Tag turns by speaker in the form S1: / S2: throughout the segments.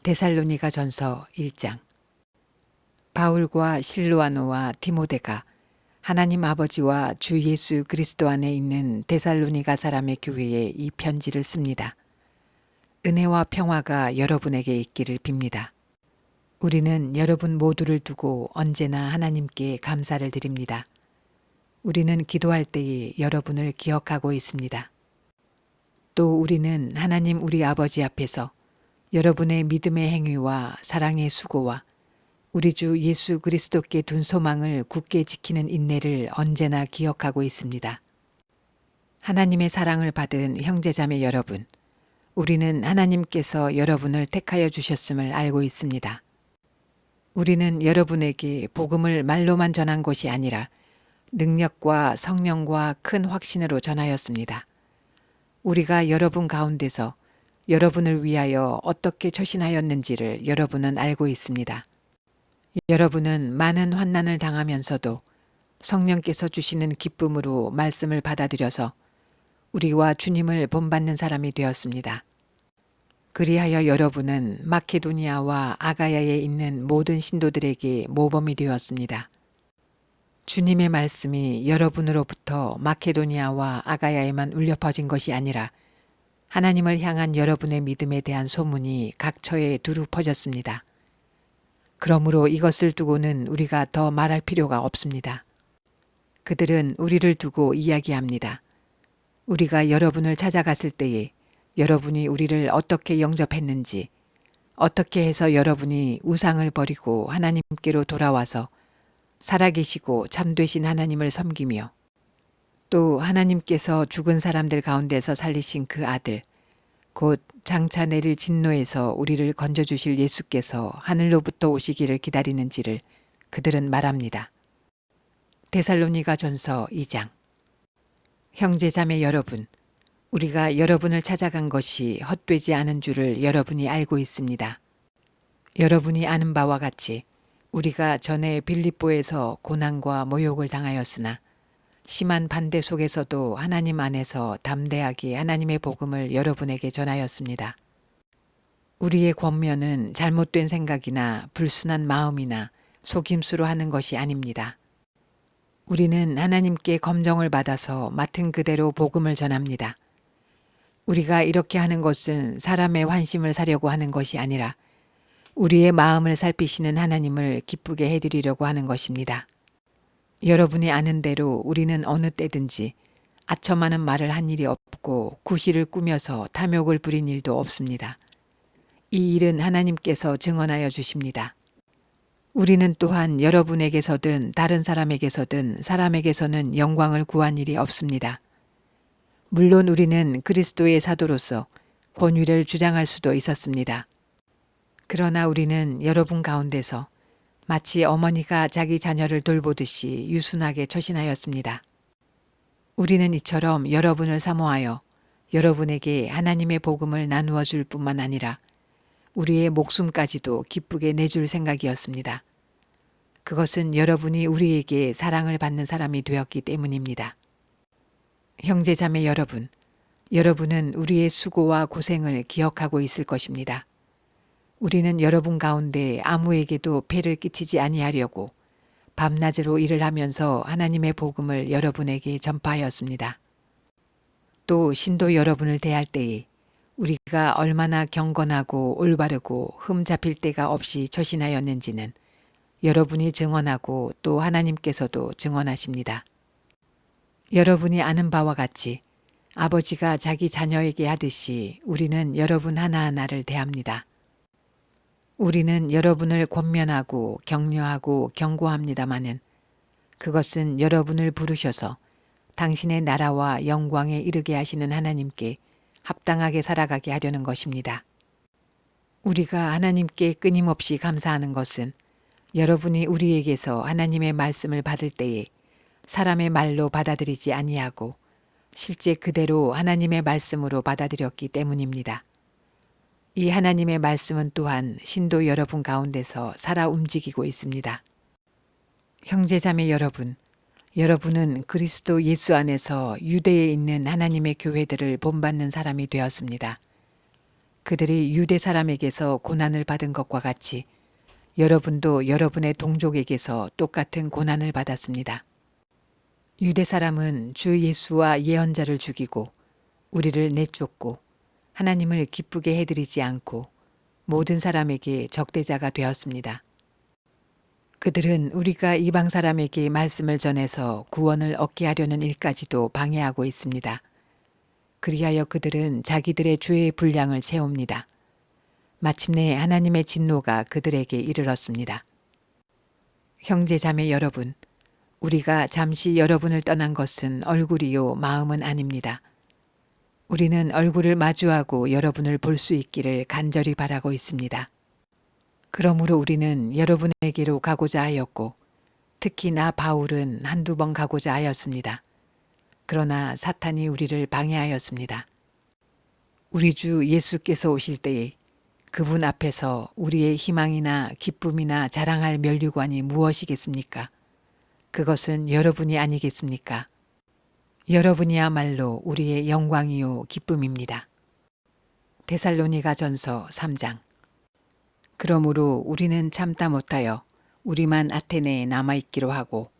S1: 데살로니가 전서 1장. 바울과 실로아노와 디모데가 하나님 아버지와 주 예수 그리스도 안에 있는 데살로니가 사람의 교회에 이 편지를 씁니다. 은혜와 평화가 여러분에게 있기를 빕니다. 우리는 여러분 모두를 두고 언제나 하나님께 감사를 드립니다. 우리는 기도할 때에 여러분을 기억하고 있습니다. 또 우리는 하나님 우리 아버지 앞에서 여러분의 믿음의 행위와 사랑의 수고와 우리 주 예수 그리스도께 둔 소망을 굳게 지키는 인내를 언제나 기억하고 있습니다. 하나님의 사랑을 받은 형제자매 여러분, 우리는 하나님께서 여러분을 택하여 주셨음을 알고 있습니다. 우리는 여러분에게 복음을 말로만 전한 것이 아니라 능력과 성령과 큰 확신으로 전하였습니다. 우리가 여러분 가운데서 여러분을 위하여 어떻게 처신하였는지를 여러분은 알고 있습니다. 여러분은 많은 환난을 당하면서도 성령께서 주시는 기쁨으로 말씀을 받아들여서 우리와 주님을 본받는 사람이 되었습니다. 그리하여 여러분은 마케도니아와 아가야에 있는 모든 신도들에게 모범이 되었습니다. 주님의 말씀이 여러분으로부터 마케도니아와 아가야에만 울려 퍼진 것이 아니라 하나님을 향한 여러분의 믿음에 대한 소문이 각처에 두루 퍼졌습니다. 그러므로 이것을 두고는 우리가 더 말할 필요가 없습니다. 그들은 우리를 두고 이야기합니다. 우리가 여러분을 찾아갔을 때에 여러분이 우리를 어떻게 영접했는지, 어떻게 해서 여러분이 우상을 버리고 하나님께로 돌아와서 살아계시고 참되신 하나님을 섬기며 또 하나님께서 죽은 사람들 가운데서 살리신 그 아들, 곧 장차 내릴 진노에서 우리를 건져주실 예수께서 하늘로부터 오시기를 기다리는지를 그들은 말합니다. 데살로니가 전서 2장. 형제자매 여러분, 우리가 여러분을 찾아간 것이 헛되지 않은 줄을 여러분이 알고 있습니다. 여러분이 아는 바와 같이 우리가 전에 빌립보에서 고난과 모욕을 당하였으나 심한 반대 속에서도 하나님 안에서 담대하게 하나님의 복음을 여러분에게 전하였습니다. 우리의 권면은 잘못된 생각이나 불순한 마음이나 속임수로 하는 것이 아닙니다. 우리는 하나님께 검정을 받아서 맡은 그대로 복음을 전합니다. 우리가 이렇게 하는 것은 사람의 환심을 사려고 하는 것이 아니라 우리의 마음을 살피시는 하나님을 기쁘게 해드리려고 하는 것입니다. 여러분이 아는 대로 우리는 어느 때든지 아첨하는 말을 한 일이 없고 구실을 꾸며서 탐욕을 부린 일도 없습니다. 이 일은 하나님께서 증언하여 주십니다. 우리는 또한 여러분에게서든 다른 사람에게서든 사람에게서는 영광을 구한 일이 없습니다. 물론 우리는 그리스도의 사도로서 권위를 주장할 수도 있었습니다. 그러나 우리는 여러분 가운데서 마치 어머니가 자기 자녀를 돌보듯이 유순하게 처신하였습니다. 우리는 이처럼 여러분을 사모하여 여러분에게 하나님의 복음을 나누어 줄 뿐만 아니라 우리의 목숨까지도 기쁘게 내줄 생각이었습니다. 그것은 여러분이 우리에게 사랑을 받는 사람이 되었기 때문입니다. 형제자매 여러분, 여러분은 우리의 수고와 고생을 기억하고 있을 것입니다. 우리는 여러분 가운데 아무에게도 폐를 끼치지 아니하려고 밤낮으로 일을 하면서 하나님의 복음을 여러분에게 전파하였습니다. 또 신도 여러분을 대할 때에 우리가 얼마나 경건하고 올바르고 흠 잡힐 데가 없이 처신하였는지는 여러분이 증언하고 또 하나님께서도 증언하십니다. 여러분이 아는 바와 같이 아버지가 자기 자녀에게 하듯이 우리는 여러분 하나하나를 대합니다. 우리는 여러분을 권면하고 격려하고 경고합니다마는 그것은 여러분을 부르셔서 당신의 나라와 영광에 이르게 하시는 하나님께 합당하게 살아가게 하려는 것입니다. 우리가 하나님께 끊임없이 감사하는 것은 여러분이 우리에게서 하나님의 말씀을 받을 때에 사람의 말로 받아들이지 아니하고 실제 그대로 하나님의 말씀으로 받아들였기 때문입니다. 이 하나님의 말씀은 또한 신도 여러분 가운데서 살아 움직이고 있습니다. 형제자매 여러분, 여러분은 그리스도 예수 안에서 유대에 있는 하나님의 교회들을 본받는 사람이 되었습니다. 그들이 유대 사람에게서 고난을 받은 것과 같이 여러분도 여러분의 동족에게서 똑같은 고난을 받았습니다. 유대 사람은 주 예수와 예언자를 죽이고 우리를 내쫓고 하나님을 기쁘게 해드리지 않고 모든 사람에게 적대자가 되었습니다. 그들은 우리가 이방 사람에게 말씀을 전해서 구원을 얻게 하려는 일까지도 방해하고 있습니다. 그리하여 그들은 자기들의 죄의 분량을 채웁니다. 마침내 하나님의 진노가 그들에게 이르렀습니다. 형제 자매 여러분, 우리가 잠시 여러분을 떠난 것은 얼굴이요 마음은 아닙니다. 우리는 얼굴을 마주하고 여러분을 볼 수 있기를 간절히 바라고 있습니다. 그러므로 우리는 여러분에게로 가고자 하였고 특히 나 바울은 한두 번 가고자 하였습니다. 그러나 사탄이 우리를 방해하였습니다. 우리 주 예수께서 오실 때에 그분 앞에서 우리의 희망이나 기쁨이나 자랑할 면류관이 무엇이겠습니까? 그것은 여러분이 아니겠습니까? 여러분이야말로 우리의 영광이요 기쁨입니다. 데살로니가전서 3장. 그러므로 우리는 참다 못하여 우리만 아테네에 남아있기로 하고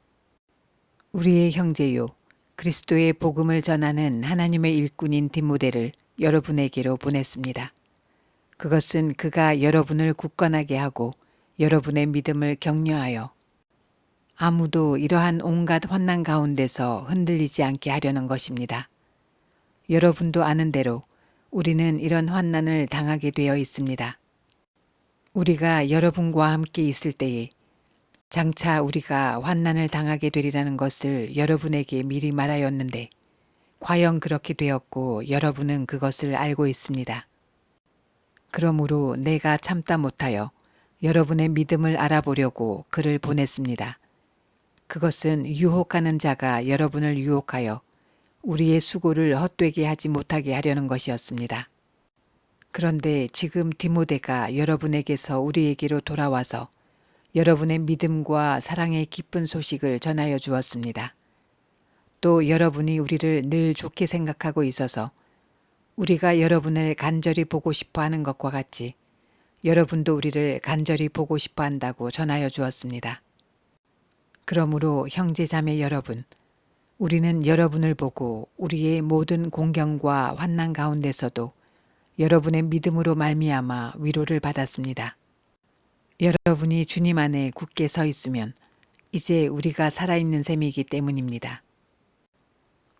S1: 우리의 형제요 그리스도의 복음을 전하는 하나님의 일꾼인 디모데를 여러분에게로 보냈습니다. 그것은 그가 여러분을 굳건하게 하고 여러분의 믿음을 격려하여 아무도 이러한 온갖 환난 가운데서 흔들리지 않게 하려는 것입니다. 여러분도 아는 대로 우리는 이런 환난을 당하게 되어 있습니다. 우리가 여러분과 함께 있을 때에 장차 우리가 환난을 당하게 되리라는 것을 여러분에게 미리 말하였는데 과연 그렇게 되었고 여러분은 그것을 알고 있습니다. 그러므로 내가 참다 못하여 여러분의 믿음을 알아보려고 그를 보냈습니다. 그것은 유혹하는 자가 여러분을 유혹하여 우리의 수고를 헛되게 하지 못하게 하려는 것이었습니다. 그런데 지금 디모데가 여러분에게서 우리에게로 돌아와서 여러분의 믿음과 사랑의 기쁜 소식을 전하여 주었습니다. 또 여러분이 우리를 늘 좋게 생각하고 있어서 우리가 여러분을 간절히 보고 싶어 하는 것과 같이 여러분도 우리를 간절히 보고 싶어 한다고 전하여 주었습니다. 그러므로 형제 자매 여러분, 우리는 여러분을 보고 우리의 모든 공경과 환난 가운데서도 여러분의 믿음으로 말미암아 위로를 받았습니다. 여러분이 주님 안에 굳게 서 있으면 이제 우리가 살아있는 셈이기 때문입니다.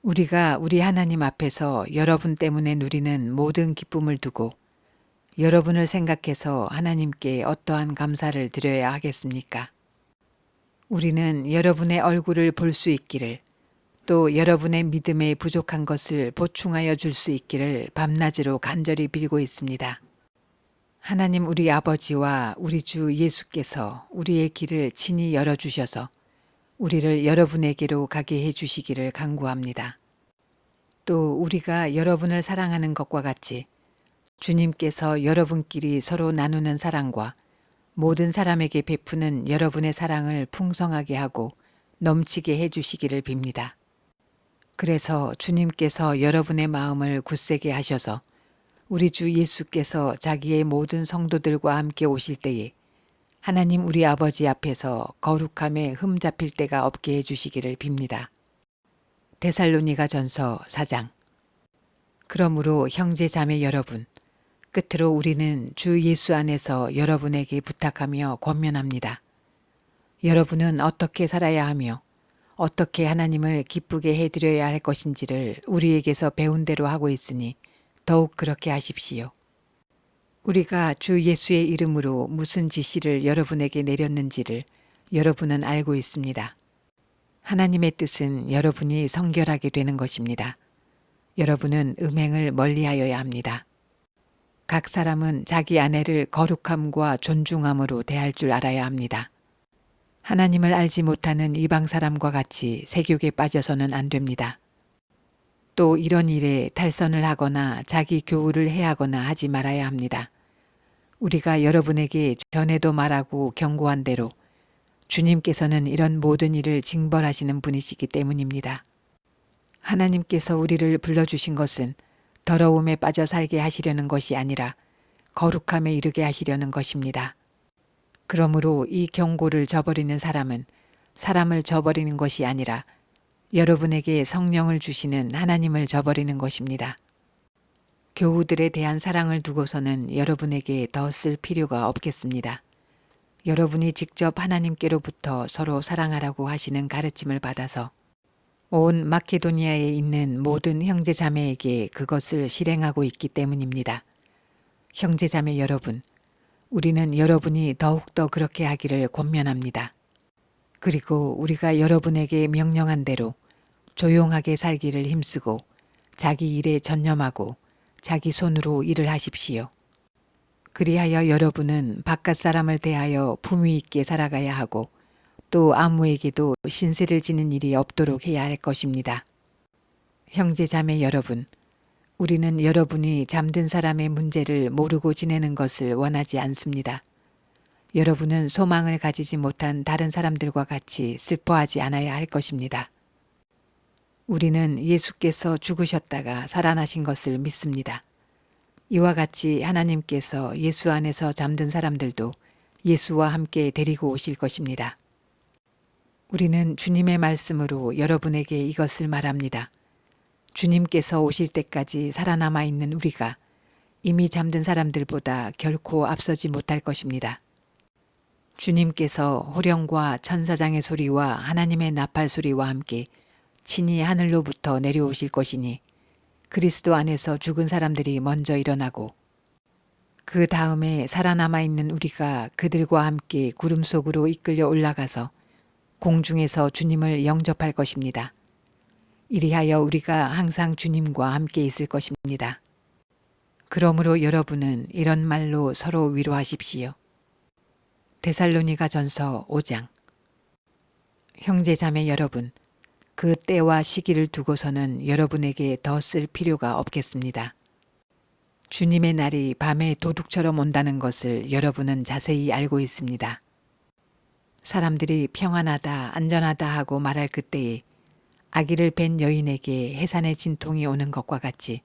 S1: 우리가 우리 하나님 앞에서 여러분 때문에 누리는 모든 기쁨을 두고 여러분을 생각해서 하나님께 어떠한 감사를 드려야 하겠습니까? 우리는 여러분의 얼굴을 볼 수 있기를 또 여러분의 믿음에 부족한 것을 보충하여 줄 수 있기를 밤낮으로 간절히 빌고 있습니다. 하나님 우리 아버지와 우리 주 예수께서 우리의 길을 친히 열어주셔서 우리를 여러분에게로 가게 해주시기를 간구합니다. 또 우리가 여러분을 사랑하는 것과 같이 주님께서 여러분끼리 서로 나누는 사랑과 모든 사람에게 베푸는 여러분의 사랑을 풍성하게 하고 넘치게 해주시기를 빕니다. 그래서 주님께서 여러분의 마음을 굳세게 하셔서 우리 주 예수께서 자기의 모든 성도들과 함께 오실 때에 하나님 우리 아버지 앞에서 거룩함에 흠 잡힐 때가 없게 해주시기를 빕니다. 데살로니가전서 4장. 그러므로 형제 자매 여러분, 끝으로 우리는 주 예수 안에서 여러분에게 부탁하며 권면합니다. 여러분은 어떻게 살아야 하며 어떻게 하나님을 기쁘게 해드려야 할 것인지를 우리에게서 배운 대로 하고 있으니 더욱 그렇게 하십시오. 우리가 주 예수의 이름으로 무슨 지시를 여러분에게 내렸는지를 여러분은 알고 있습니다. 하나님의 뜻은 여러분이 성결하게 되는 것입니다. 여러분은 음행을 멀리하여야 합니다. 각 사람은 자기 아내를 거룩함과 존중함으로 대할 줄 알아야 합니다. 하나님을 알지 못하는 이방 사람과 같이 세욕에 빠져서는 안 됩니다. 또 이런 일에 탈선을 하거나 자기 교우를 해하거나 하지 말아야 합니다. 우리가 여러분에게 전에도 말하고 경고한 대로 주님께서는 이런 모든 일을 징벌하시는 분이시기 때문입니다. 하나님께서 우리를 불러주신 것은 더러움에 빠져 살게 하시려는 것이 아니라 거룩함에 이르게 하시려는 것입니다. 그러므로 이 경고를 저버리는 사람은 사람을 저버리는 것이 아니라 여러분에게 성령을 주시는 하나님을 저버리는 것입니다. 교우들에 대한 사랑을 두고서는 여러분에게 더 쓸 필요가 없겠습니다. 여러분이 직접 하나님께로부터 서로 사랑하라고 하시는 가르침을 받아서 온 마케도니아에 있는 모든 형제자매에게 그것을 실행하고 있기 때문입니다. 형제자매 여러분, 우리는 여러분이 더욱더 그렇게 하기를 권면합니다. 그리고 우리가 여러분에게 명령한 대로 조용하게 살기를 힘쓰고 자기 일에 전념하고 자기 손으로 일을 하십시오. 그리하여 여러분은 바깥 사람을 대하여 품위 있게 살아가야 하고 또 아무에게도 신세를 지는 일이 없도록 해야 할 것입니다. 형제자매 여러분, 우리는 여러분이 잠든 사람의 문제를 모르고 지내는 것을 원하지 않습니다. 여러분은 소망을 가지지 못한 다른 사람들과 같이 슬퍼하지 않아야 할 것입니다. 우리는 예수께서 죽으셨다가 살아나신 것을 믿습니다. 이와 같이 하나님께서 예수 안에서 잠든 사람들도 예수와 함께 데리고 오실 것입니다. 우리는 주님의 말씀으로 여러분에게 이것을 말합니다. 주님께서 오실 때까지 살아남아 있는 우리가 이미 잠든 사람들보다 결코 앞서지 못할 것입니다. 주님께서 호령과 천사장의 소리와 하나님의 나팔 소리와 함께 친히 하늘로부터 내려오실 것이니 그리스도 안에서 죽은 사람들이 먼저 일어나고 그 다음에 살아남아 있는 우리가 그들과 함께 구름 속으로 이끌려 올라가서 공중에서 주님을 영접할 것입니다. 이리하여 우리가 항상 주님과 함께 있을 것입니다. 그러므로 여러분은 이런 말로 서로 위로하십시오. 데살로니가 전서 5장. 형제자매 여러분, 그 때와 시기를 두고서는 여러분에게 더 쓸 필요가 없겠습니다. 주님의 날이 밤에 도둑처럼 온다는 것을 여러분은 자세히 알고 있습니다. 사람들이 평안하다, 안전하다 하고 말할 그때에 아기를 뵌 여인에게 해산의 진통이 오는 것과 같이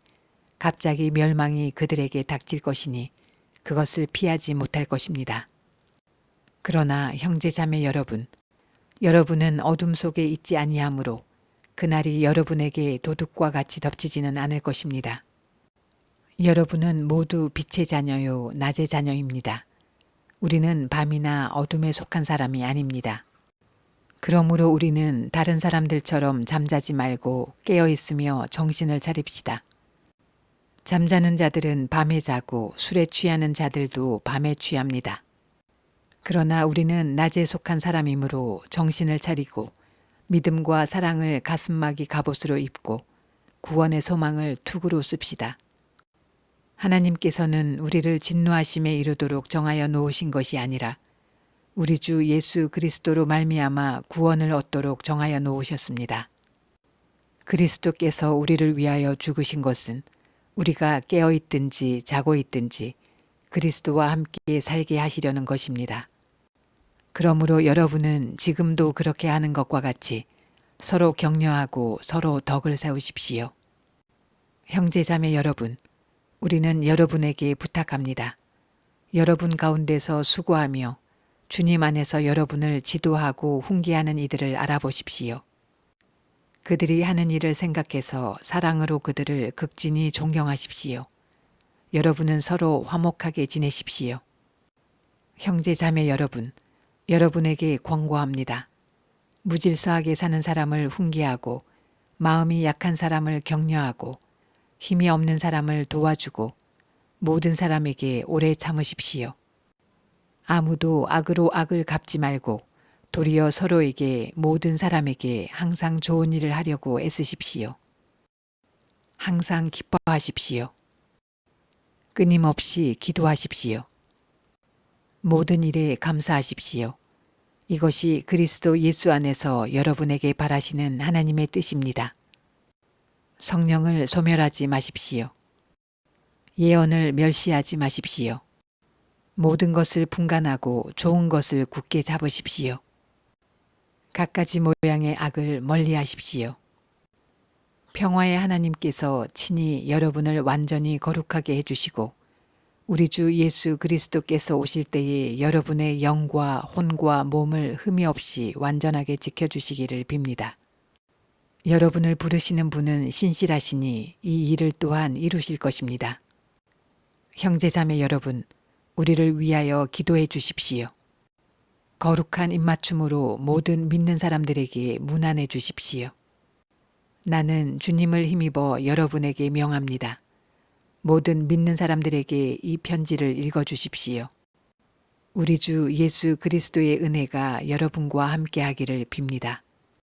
S1: 갑자기 멸망이 그들에게 닥칠 것이니 그것을 피하지 못할 것입니다. 그러나 형제자매 여러분, 여러분은 어둠 속에 있지 아니하므로 그날이 여러분에게 도둑과 같이 덮치지는 않을 것입니다. 여러분은 모두 빛의 자녀요, 낮의 자녀입니다. 우리는 밤이나 어둠에 속한 사람이 아닙니다. 그러므로 우리는 다른 사람들처럼 잠자지 말고 깨어 있으며 정신을 차립시다. 잠자는 자들은 밤에 자고 술에 취하는 자들도 밤에 취합니다. 그러나 우리는 낮에 속한 사람이므로 정신을 차리고 믿음과 사랑을 가슴막이 갑옷으로 입고 구원의 소망을 투구로 씁시다. 하나님께서는 우리를 진노하심에 이르도록 정하여 놓으신 것이 아니라 우리 주 예수 그리스도로 말미암아 구원을 얻도록 정하여 놓으셨습니다. 그리스도께서 우리를 위하여 죽으신 것은 우리가 깨어 있든지 자고 있든지 그리스도와 함께 살게 하시려는 것입니다. 그러므로 여러분은 지금도 그렇게 하는 것과 같이 서로 격려하고 서로 덕을 세우십시오. 형제자매 여러분, 우리는 여러분에게 부탁합니다. 여러분 가운데서 수고하며 주님 안에서 여러분을 지도하고 훈계하는 이들을 알아보십시오. 그들이 하는 일을 생각해서 사랑으로 그들을 극진히 존경하십시오. 여러분은 서로 화목하게 지내십시오. 형제자매 여러분, 여러분에게 권고합니다. 무질서하게 사는 사람을 훈계하고 마음이 약한 사람을 격려하고 힘이 없는 사람을 도와주고 모든 사람에게 오래 참으십시오. 아무도 악으로 악을 갚지 말고 도리어 서로에게 모든 사람에게 항상 좋은 일을 하려고 애쓰십시오. 항상 기뻐하십시오. 끊임없이 기도하십시오. 모든 일에 감사하십시오. 이것이 그리스도 예수 안에서 여러분에게 바라시는 하나님의 뜻입니다. 성령을 소멸하지 마십시오. 예언을 멸시하지 마십시오. 모든 것을 분간하고 좋은 것을 굳게 잡으십시오. 갖가지 모양의 악을 멀리하십시오. 평화의 하나님께서 친히 여러분을 완전히 거룩하게 해주시고 우리 주 예수 그리스도께서 오실 때에 여러분의 영과 혼과 몸을 흠이 없이 완전하게 지켜주시기를 빕니다. 여러분을 부르시는 분은 신실하시니 이 일을 또한 이루실 것입니다. 형제자매 여러분, 우리를 위하여 기도해 주십시오. 거룩한 입맞춤으로 모든 믿는 사람들에게 문안해 주십시오. 나는 주님을 힘입어 여러분에게 명합니다. 모든 믿는 사람들에게 이 편지를 읽어 주십시오. 우리 주 예수 그리스도의 은혜가 여러분과 함께 하기를 빕니다.